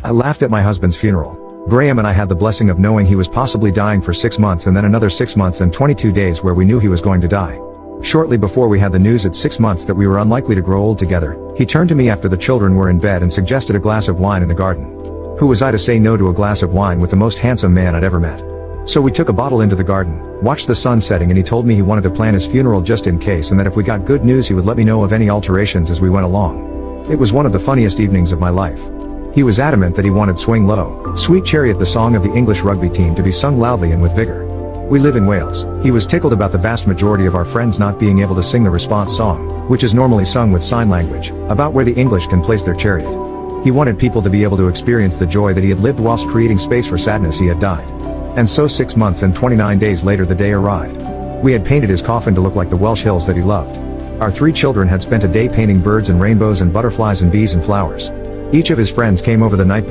I laughed at my husband's funeral. Graham and I had the blessing of knowing he was possibly dying for 6 months and then another 6 months and 22 days where we knew he was going to die. Shortly before we had the news at 6 months that we were unlikely to grow old together, he turned to me after the children were in bed and suggested a glass of wine in the garden. Who was I to say no to a glass of wine with the most handsome man I'd ever met? So we took a bottle into the garden, watched the sun setting, and he told me he wanted to plan his funeral just in case, and that if we got good news he would let me know of any alterations as we went along. It was one of the funniest evenings of my life. He was adamant that he wanted Swing Low, Sweet Chariot, the song of the English rugby team, to be sung loudly and with vigor. We live in Wales. He was tickled about the vast majority of our friends not being able to sing the response song, which is normally sung with sign language, about where the English can place their chariot. He wanted people to be able to experience the joy that he had lived whilst creating space for sadness he had died. And so 6 months and 29 days later the day arrived. We had painted his coffin to look like the Welsh hills that he loved. Our 3 children had spent a day painting birds and rainbows and butterflies and bees and flowers. Each of his friends came over the night